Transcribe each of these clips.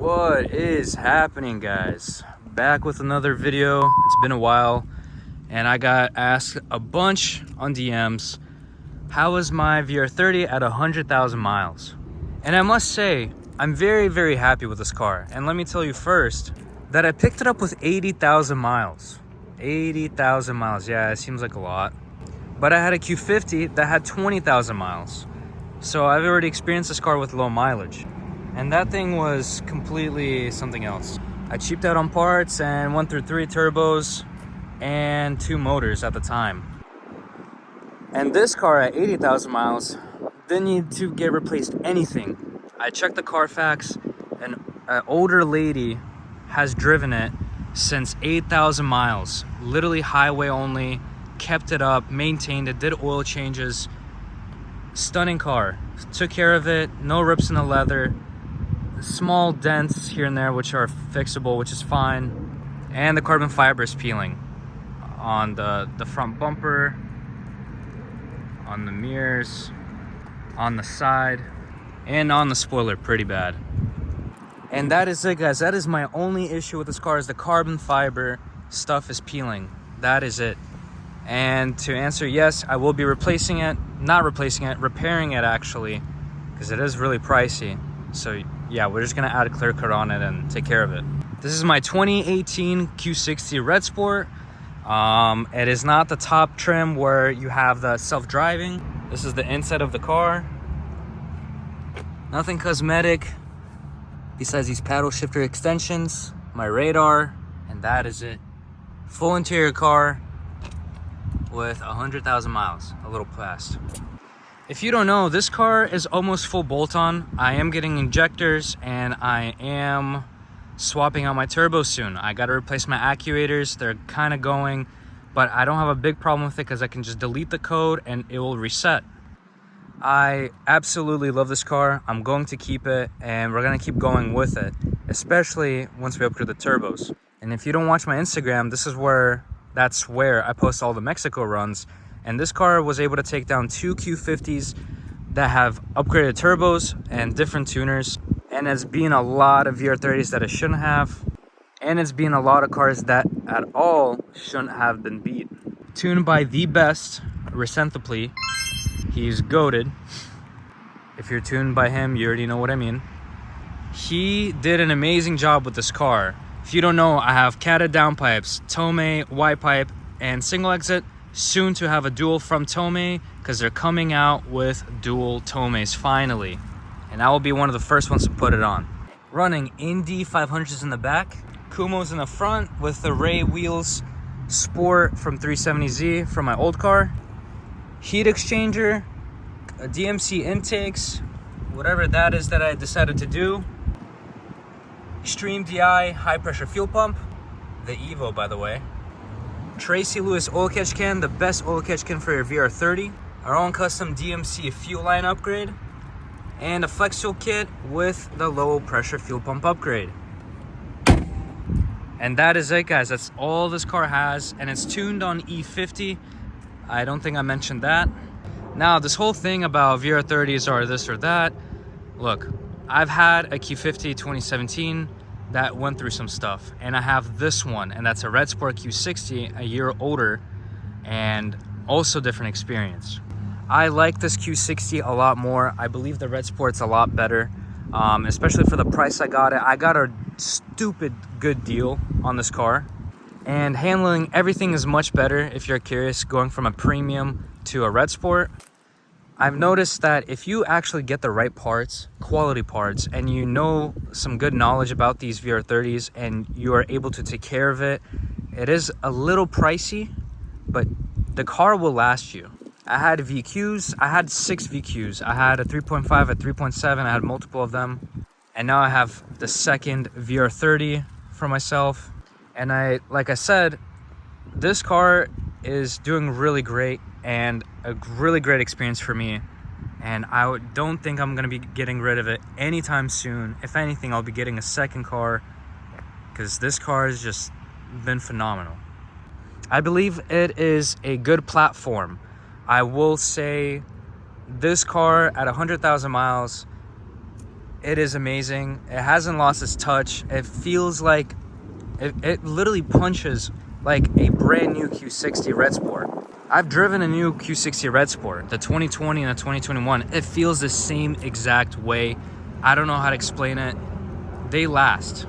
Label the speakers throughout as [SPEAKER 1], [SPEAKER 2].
[SPEAKER 1] What is happening, guys? Back with another video. It's been a while and I got asked a bunch on DMs, how is my VR30 at 100,000 miles? And I must say, I'm very happy with this car. And let me tell you first that I picked it up with 80,000 miles. 80,000 miles, yeah, it seems like a lot. But I had a Q50 that had 20,000 miles. So I've already experienced this car with low mileage. And that thing was completely something else. I cheaped out on parts and went through 3 turbos and 2 motors at the time. And this car at 80,000 miles didn't need to get replaced anything. I checked the Carfax, and an older lady has driven it since 8,000 miles. Literally highway only, kept it up, maintained it, did oil changes. Stunning car. Took care of it, no rips in the leather. Small dents here and there which are fixable, which is fine. And the carbon fiber is peeling on the front bumper, on the mirrors, on the side, and on the spoiler pretty bad. And that is it, guys. That is my only issue with this car, is the carbon fiber stuff is peeling. That is it. And to answer, yes, I will be repairing it actually, because it is really pricey. So yeah, we're just gonna add a clear coat on it and take care of it. This is my 2018 Q60 Red Sport. It is not the top trim where you have the self-driving. This is the inside of the car. Nothing cosmetic besides these paddle shifter extensions, my radar, and that is it. Full interior car with 100,000 miles, a little past. If you don't know, this car is almost full bolt-on. I am getting injectors and I am swapping out my turbo soon. I got to replace my actuators. They're kind of going, but I don't have a big problem with it because I can just delete the code and it will reset. I absolutely love this car. I'm going to keep it and we're going to keep going with it, especially once we upgrade the turbos. And if you don't watch my Instagram, that's where I post all the Mexico runs. And this car was able to take down 2 Q50s that have upgraded turbos and different tuners. And it's been a lot of VR30s that it shouldn't have. And it's been a lot of cars that at all shouldn't have been beat. Tuned by the best, Recentiply. He's goated. If you're tuned by him, you already know what I mean. He did an amazing job with this car. If you don't know, I have catted downpipes, Tomei, Y-pipe, and single exit. Soon to have a dual from Tomei, because they're coming out with dual Tomeis finally. And I will be one of the first ones to put it on. Running Indy 500s in the back, Kumos in the front with the Ray wheels, Sport from 370Z from my old car, heat exchanger, a DMC intakes, whatever that is that I decided to do. Extreme DI high pressure fuel pump, the Evo by the way. Tracy Lewis oil catch can, the best oil catch can for your VR30. Our own custom DMC fuel line upgrade. And a flex fuel kit with the low pressure fuel pump upgrade. And that is it, guys. That's all this car has. And it's tuned on E50. I don't think I mentioned that. Now, this whole thing about VR30s or this or that. Look, I've had a Q50 2017 that went through some stuff, and I have this one, and that's a Red Sport Q60, a year older, and also different experience. I like this Q60 a lot more. I believe the Red Sport's a lot better, especially for the price I got it. I got a stupid good deal on this car, and handling everything is much better if you're curious, going from a premium to a Red Sport. I've noticed that if you actually get the right parts, quality parts, and you know some good knowledge about these VR30s and you are able to take care of it, it is a little pricey, but the car will last you. I had VQs, I had 6 VQs. I had a 3.5, a 3.7, I had multiple of them. And now I have the second VR30 for myself. And like I said, this car is doing really great and a really great experience for me, and I don't think I'm gonna be getting rid of it anytime soon. If anything, I'll be getting a second car because this car has just been phenomenal. I believe it is a good platform. I will say this car at 100,000 miles It is amazing. It hasn't lost its touch. It feels like it literally punches like a brand new Q60 Red Sport. I've driven a new Q60 Red Sport, the 2020 and the 2021. It feels the same exact way. I don't know how to explain it. They last.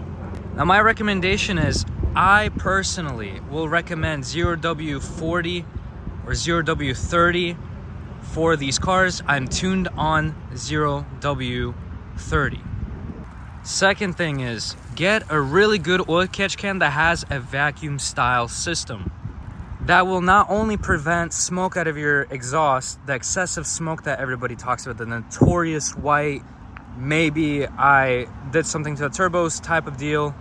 [SPEAKER 1] Now my recommendation is, I personally will recommend 0W40 or 0W30 for these cars. I'm tuned on 0W30. Second thing is, get a really good oil catch can that has a vacuum style system. That will not only prevent smoke out of your exhaust, the excessive smoke that everybody talks about, the notorious white, maybe I did something to the turbos type of deal.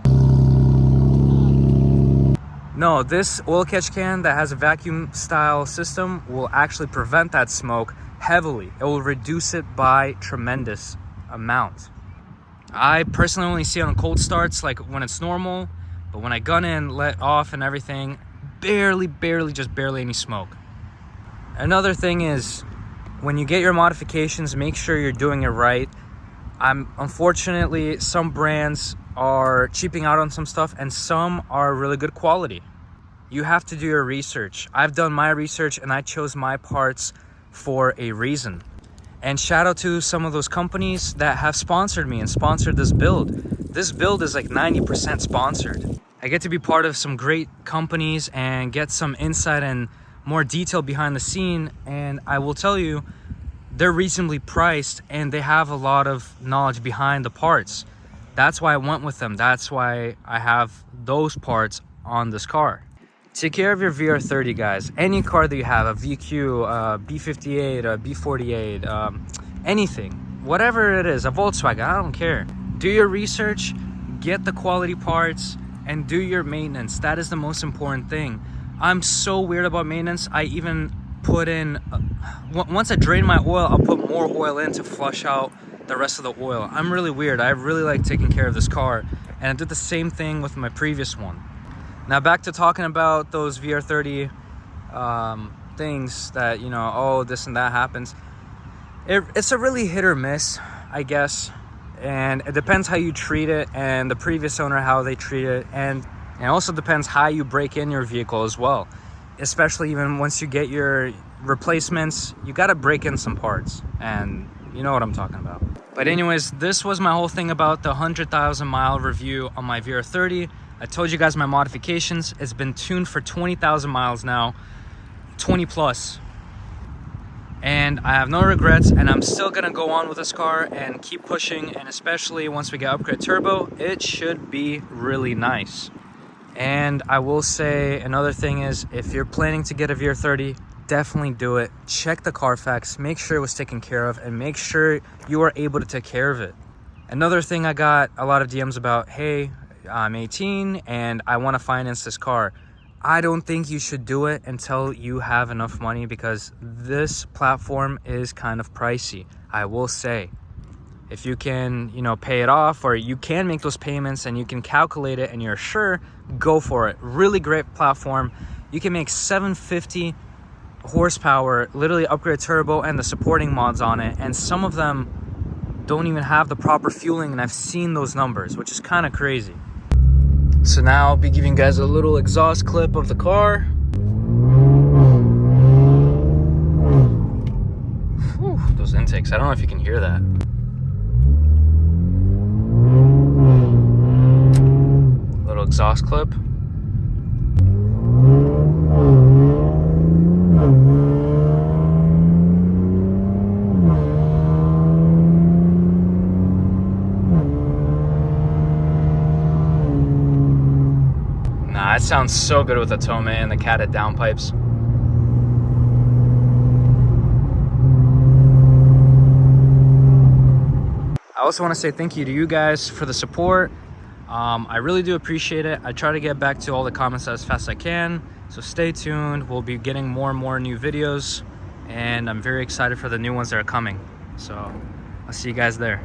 [SPEAKER 1] No, this oil catch can that has a vacuum style system will actually prevent that smoke heavily. It will reduce it by tremendous amount. I personally only see it on cold starts, like when it's normal, but when I gun in, let off and everything, barely any smoke. Another thing is, when you get your modifications, make sure you're doing it right. Unfortunately, some brands are cheaping out on some stuff and some are really good quality. You have to do your research. I've done my research and I chose my parts for a reason. And shout out to some of those companies that have sponsored me and sponsored this build. This build is like 90% sponsored. I get to be part of some great companies and get some insight and more detail behind the scene. And I will tell you, they're reasonably priced and they have a lot of knowledge behind the parts. That's why I went with them. That's why I have those parts on this car. Take care of your VR30, guys. Any car that you have, a VQ, a B58, a B48, anything, whatever it is, a Volkswagen, I don't care. Do your research, get the quality parts, and do your maintenance. That is the most important thing. I'm so weird about maintenance. I even put in, once I drain my oil, I'll put more oil in to flush out the rest of the oil. I'm really weird. I really like taking care of this car, and I did the same thing with my previous one. Now back to talking about those VR30 things that, you know, oh, this and that happens. It's a really hit or miss, I guess. And it depends how you treat it and the previous owner, how they treat it. And it also depends how you break in your vehicle as well. Especially even once you get your replacements, you got to break in some parts. And you know what I'm talking about. But anyways, this was my whole thing about the 100,000 mile review on my VR30. I told you guys my modifications. It's been tuned for 20,000 miles now, 20 plus. And I have no regrets, and I'm still gonna go on with this car and keep pushing, and especially once we get upgrade turbo, it should be really nice. And I will say another thing is, if you're planning to get a VR30, definitely do it. Check the Carfax, make sure it was taken care of, and make sure you are able to take care of it. Another thing I got a lot of DMs about, hey, I'm 18 and I want to finance this car. I don't think you should do it until you have enough money, because this platform is kind of pricey. I will say, if you can, you know, pay it off, or you can make those payments and you can calculate it and you're sure, go for it. Really great platform. You can make 750 horsepower, literally upgrade turbo and the supporting mods on it, and some of them don't even have the proper fueling, and I've seen those numbers, which is kind of crazy. So now I'll be giving you guys a little exhaust clip of the car. Whew, those intakes, I don't know if you can hear that. Little exhaust clip. That sounds so good with the Tome and the catted downpipes. I also want to say thank you to you guys for the support. I really do appreciate it. I try to get back to all the comments as fast as I can. So stay tuned. We'll be getting more and more new videos, and I'm very excited for the new ones that are coming. So I'll see you guys there.